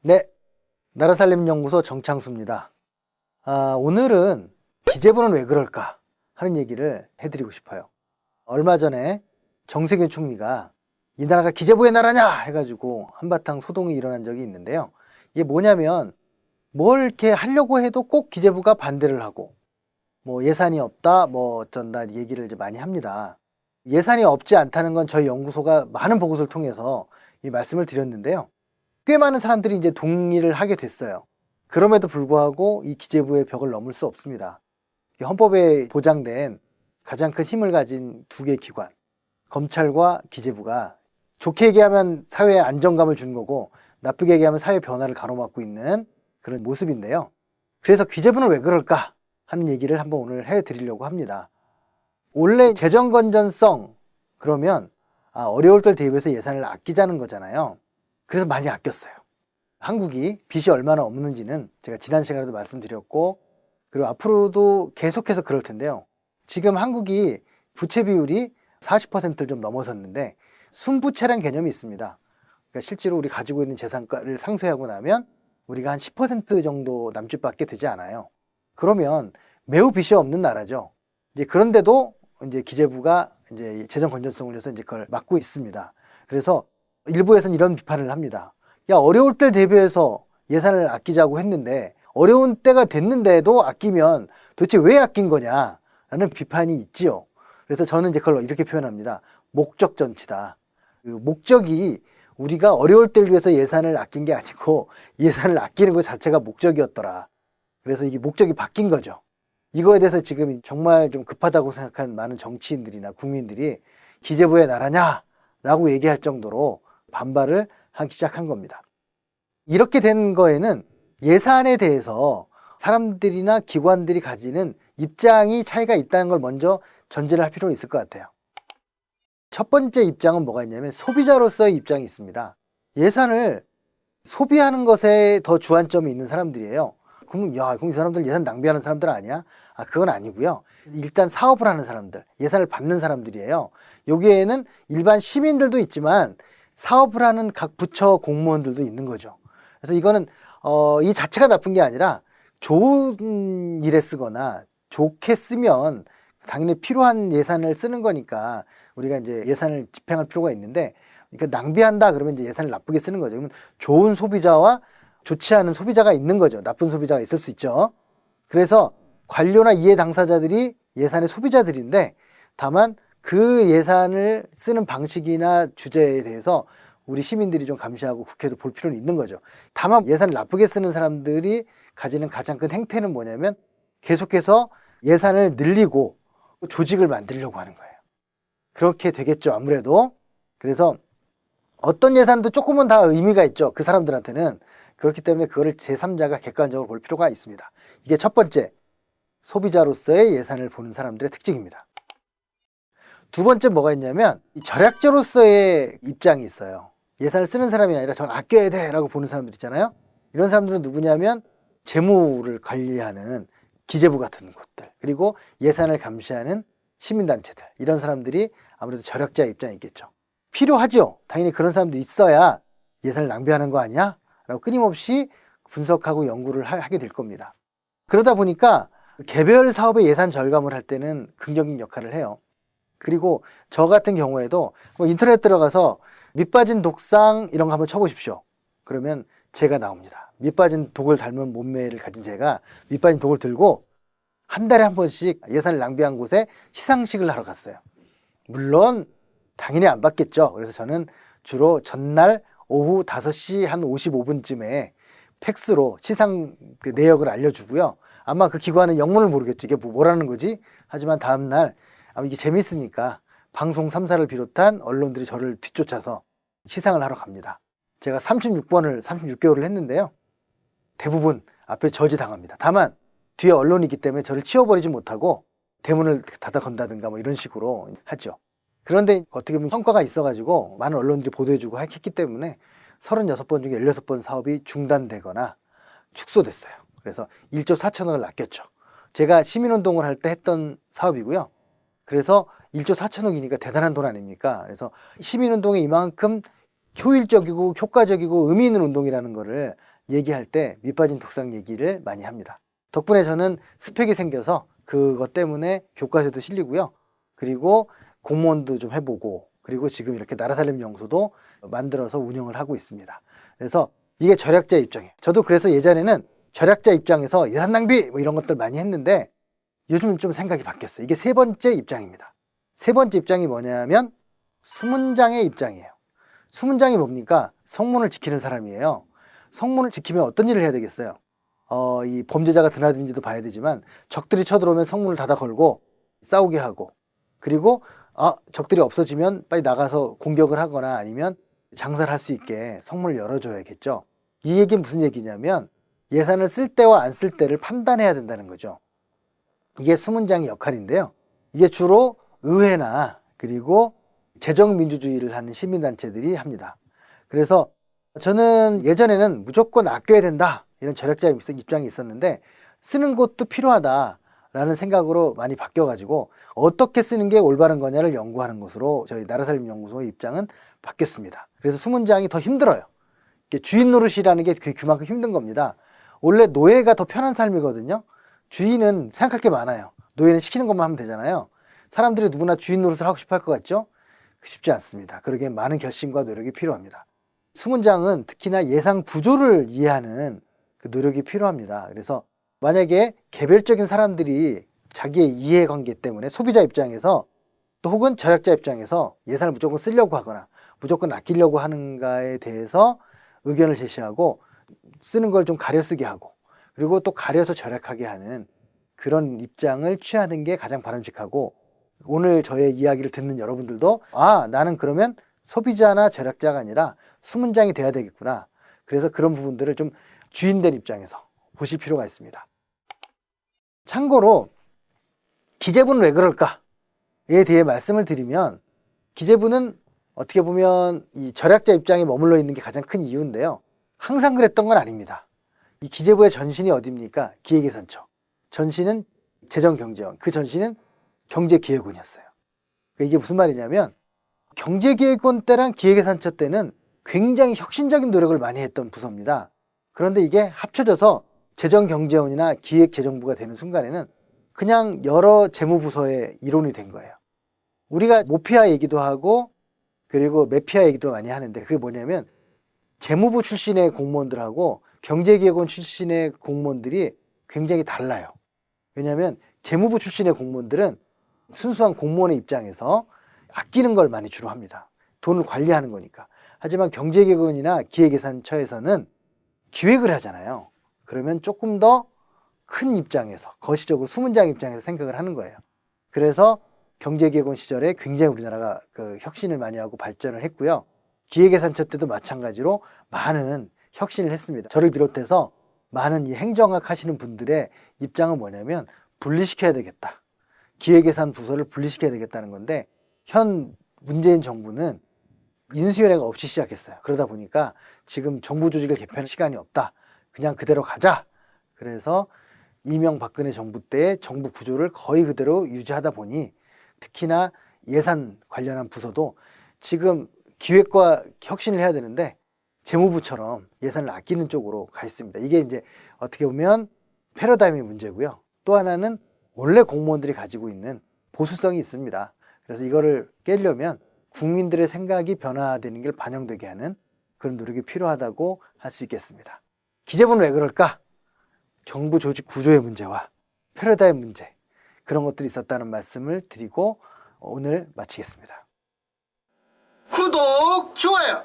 네, 나라살림연구소 정창수입니다. 오늘은 기재부는 왜 그럴까 하는 얘기를 해드리고 싶어요. 얼마 전에 정세균 총리가 이 나라가 기재부의 나라냐 해가지고 한바탕 소동이 일어난 적이 있는데요. 이게 뭐냐면 뭘 이렇게 하려고 해도 꼭 기재부가 반대를 하고 뭐 예산이 없다 뭐 어쩐다 얘기를 이제 많이 합니다. 예산이 없지 않다는 건 저희 연구소가 많은 보고서를 통해서 이 말씀을 드렸는데요. 꽤 많은 사람들이 이제 동의를 하게 됐어요. 그럼에도 불구하고 이 기재부의 벽을 넘을 수 없습니다. 헌법에 보장된 가장 큰 힘을 가진 두 개의 기관, 검찰과 기재부가 좋게 얘기하면 사회에 안정감을 주는 거고 나쁘게 얘기하면 사회 변화를 가로막고 있는 그런 모습인데요. 그래서 기재부는 왜 그럴까 하는 얘기를 한번 오늘 해드리려고 합니다. 원래 재정 건전성 그러면 어려울 때 대비해서 예산을 아끼자는 거잖아요. 그래서 많이 아꼈어요. 한국이 빚이 얼마나 없는지는 제가 지난 시간에도 말씀드렸고 그리고 앞으로도 계속해서 그럴 텐데요. 지금 한국이 부채 비율이 40%를 좀 넘어섰는데 순부채라는 개념이 있습니다. 그러니까 실제로 우리 가지고 있는 재산가를 상쇄하고 나면 우리가 한 10% 정도 남짓밖에 되지 않아요. 그러면 매우 빚이 없는 나라죠. 이제 그런데도 이제 기재부가 이제 재정 건전성을 위해서 이제 그걸 막고 있습니다. 그래서 일부에서는 이런 비판을 합니다. 야, 어려울 때 대비해서 예산을 아끼자고 했는데 어려운 때가 됐는데도 아끼면 도대체 왜 아낀 거냐라는 비판이 있지요. 그래서 저는 이제 그걸 이렇게 표현합니다. 목적 전치다. 그 목적이 우리가 어려울 때를 위해서 예산을 아낀 게 아니고 예산을 아끼는 것 자체가 목적이었더라. 그래서 이게 목적이 바뀐 거죠. 이거에 대해서 지금 정말 좀 급하다고 생각한 많은 정치인들이나 국민들이 기재부의 나라냐라고 얘기할 정도로 반발을 하기 시작한 겁니다. 이렇게 된 거에는 예산에 대해서 사람들이나 기관들이 가지는 입장이 차이가 있다는 걸 먼저 전제를 할 필요는 있을 것 같아요. 첫 번째 입장은 뭐가 있냐면 소비자로서의 입장이 있습니다. 예산을 소비하는 것에 더 주안점이 있는 사람들이에요. 그럼 이 사람들 예산 낭비하는 사람들 아니야? 그건 아니고요. 일단 사업을 하는 사람들, 예산을 받는 사람들이에요. 여기에는 일반 시민들도 있지만 사업을 하는 각 부처 공무원들도 있는 거죠. 그래서 이거는 이 자체가 나쁜 게 아니라 좋은 일에 쓰거나 좋게 쓰면 당연히 필요한 예산을 쓰는 거니까 우리가 이제 예산을 집행할 필요가 있는데 그러니까 낭비한다 그러면 이제 예산을 나쁘게 쓰는 거죠. 그러면 좋은 소비자와 좋지 않은 소비자가 있는 거죠. 나쁜 소비자가 있을 수 있죠. 그래서 관료나 이해 당사자들이 예산의 소비자들인데 다만 그 예산을 쓰는 방식이나 주제에 대해서 우리 시민들이 좀 감시하고 국회도 볼 필요는 있는 거죠. 다만 예산을 나쁘게 쓰는 사람들이 가지는 가장 큰 행태는 뭐냐면 계속해서 예산을 늘리고 조직을 만들려고 하는 거예요. 그렇게 되겠죠, 아무래도. 그래서 어떤 예산도 조금은 다 의미가 있죠, 그 사람들한테는. 그렇기 때문에 그거를 제3자가 객관적으로 볼 필요가 있습니다. 이게 첫 번째, 소비자로서의 예산을 보는 사람들의 특징입니다. 두 번째 뭐가 있냐면 절약자로서의 입장이 있어요. 예산을 쓰는 사람이 아니라 전 아껴야 돼 라고 보는 사람들 있잖아요. 이런 사람들은 누구냐면 재무를 관리하는 기재부 같은 곳들, 그리고 예산을 감시하는 시민단체들, 이런 사람들이 아무래도 절약자의 입장이 있겠죠. 필요하죠. 당연히 그런 사람도 있어야 예산을 낭비하는 거 아니야? 라고 끊임없이 분석하고 연구를 하게 될 겁니다. 그러다 보니까 개별 사업의 예산 절감을 할 때는 긍정적 역할을 해요. 그리고 저 같은 경우에도 인터넷 들어가서 밑빠진 독상 이런 거 한번 쳐보십시오. 그러면 제가 나옵니다. 밑빠진 독을 닮은 몸매를 가진 제가 밑빠진 독을 들고 한 달에 한 번씩 예산을 낭비한 곳에 시상식을 하러 갔어요. 물론 당연히 안 받겠죠. 그래서 저는 주로 전날 오후 5시 한 55분쯤에 팩스로 시상 그 내역을 알려주고요. 아마 그 기관은 영문을 모르겠죠. 이게 뭐라는 거지? 하지만 다음날 이게 재밌으니까 방송 3사를 비롯한 언론들이 저를 뒤쫓아서 시상을 하러 갑니다. 제가 36개월을 했는데요. 대부분 앞에 저지당합니다. 다만 뒤에 언론이 있기 때문에 저를 치워버리지 못하고 대문을 닫아 건다든가 뭐 이런 식으로 하죠. 그런데 어떻게 보면 성과가 있어가지고 많은 언론들이 보도해주고 했기 때문에 36번 중에 16번 사업이 중단되거나 축소됐어요. 그래서 1조 4천억을 아꼈죠. 제가 시민운동을 할 때 했던 사업이고요. 그래서 1조 4천억이니까 대단한 돈 아닙니까? 그래서 시민운동에 이만큼 효율적이고 효과적이고 의미 있는 운동이라는 거를 얘기할 때 밑빠진 독상 얘기를 많이 합니다. 덕분에 저는 스펙이 생겨서 그것 때문에 교과서도 실리고요. 그리고 공무원도 좀 해보고, 그리고 지금 이렇게 나라살림연구소도 만들어서 운영을 하고 있습니다. 그래서 이게 절약자 입장이에요. 저도 그래서 예전에는 절약자 입장에서 예산 낭비 뭐 이런 것들 많이 했는데 요즘은 좀 생각이 바뀌었어요. 이게 세 번째 입장입니다. 세 번째 입장이 뭐냐면 수문장의 입장이에요. 수문장이 뭡니까? 성문을 지키는 사람이에요. 성문을 지키면 어떤 일을 해야 되겠어요? 이 범죄자가 드나든지도 봐야 되지만 적들이 쳐들어오면 성문을 닫아 걸고 싸우게 하고, 그리고 적들이 없어지면 빨리 나가서 공격을 하거나 아니면 장사를 할 수 있게 성문을 열어줘야겠죠. 이 얘기는 무슨 얘기냐면 예산을 쓸 때와 안 쓸 때를 판단해야 된다는 거죠. 이게 수문장의 역할인데요. 이게 주로 의회나 그리고 재정민주주의를 하는 시민단체들이 합니다. 그래서 저는 예전에는 무조건 아껴야 된다 이런 절약자 입장이 있었는데 쓰는 것도 필요하다라는 생각으로 많이 바뀌어가지고 어떻게 쓰는 게 올바른 거냐를 연구하는 것으로 저희 나라살림연구소의 입장은 바뀌었습니다. 그래서 수문장이 더 힘들어요. 주인 노릇이라는 게 그만큼 힘든 겁니다. 원래 노예가 더 편한 삶이거든요. 주인은 생각할 게 많아요. 노예는 시키는 것만 하면 되잖아요. 사람들이 누구나 주인 노릇을 하고 싶어 할 것 같죠? 쉽지 않습니다. 그러기에 많은 결심과 노력이 필요합니다. 수문장은 특히나 예산 구조를 이해하는 그 노력이 필요합니다. 그래서 만약에 개별적인 사람들이 자기의 이해관계 때문에 소비자 입장에서 또 혹은 절약자 입장에서 예산을 무조건 쓰려고 하거나 무조건 아끼려고 하는가에 대해서 의견을 제시하고 쓰는 걸 좀 가려 쓰게 하고 그리고 또 가려서 절약하게 하는 그런 입장을 취하는 게 가장 바람직하고, 오늘 저의 이야기를 듣는 여러분들도 나는 그러면 소비자나 절약자가 아니라 수문장이 돼야 되겠구나. 그래서 그런 부분들을 좀 주인된 입장에서 보실 필요가 있습니다. 참고로 기재부는 왜 그럴까에 대해 말씀을 드리면, 기재부는 어떻게 보면 이 절약자 입장에 머물러 있는 게 가장 큰 이유인데요. 항상 그랬던 건 아닙니다. 이 기재부의 전신이 어디입니까? 기획예산처. 전신은 재정경제원, 그 전신은 경제기획원이었어요. 이게 무슨 말이냐면 경제기획원 때랑 기획예산처 때는 굉장히 혁신적인 노력을 많이 했던 부서입니다. 그런데 이게 합쳐져서 재정경제원이나 기획재정부가 되는 순간에는 그냥 여러 재무부서의 일원이 된 거예요. 우리가 모피아 얘기도 하고 그리고 메피아 얘기도 많이 하는데 그게 뭐냐면 재무부 출신의 공무원들하고 경제기획원 출신의 공무원들이 굉장히 달라요. 왜냐하면 재무부 출신의 공무원들은 순수한 공무원의 입장에서 아끼는 걸 많이 주로 합니다. 돈을 관리하는 거니까. 하지만 경제기획원이나 기획예산처에서는 기획을 하잖아요. 그러면 조금 더 큰 입장에서, 거시적으로 수문장 입장에서 생각을 하는 거예요. 그래서 경제기획원 시절에 굉장히 우리나라가 그 혁신을 많이 하고 발전을 했고요. 기획예산처 때도 마찬가지로 많은 혁신을 했습니다. 저를 비롯해서 많은 이 행정학 하시는 분들의 입장은 뭐냐면 분리시켜야 되겠다. 기획예산 부서를 분리시켜야 되겠다는 건데, 현 문재인 정부는 인수위원회가 없이 시작했어요. 그러다 보니까 지금 정부 조직을 개편할 시간이 없다. 그냥 그대로 가자. 그래서 이명박근혜 정부 때 정부 구조를 거의 그대로 유지하다 보니 특히나 예산 관련한 부서도 지금 기획과 혁신을 해야 되는데 재무부처럼 예산을 아끼는 쪽으로 가 있습니다. 이게 이제 어떻게 보면 패러다임의 문제고요. 또 하나는 원래 공무원들이 가지고 있는 보수성이 있습니다. 그래서 이거를 깨려면 국민들의 생각이 변화되는 게 반영되게 하는 그런 노력이 필요하다고 할 수 있겠습니다. 기재부는 왜 그럴까? 정부 조직 구조의 문제와 패러다임 문제, 그런 것들이 있었다는 말씀을 드리고 오늘 마치겠습니다. 구독, 좋아요!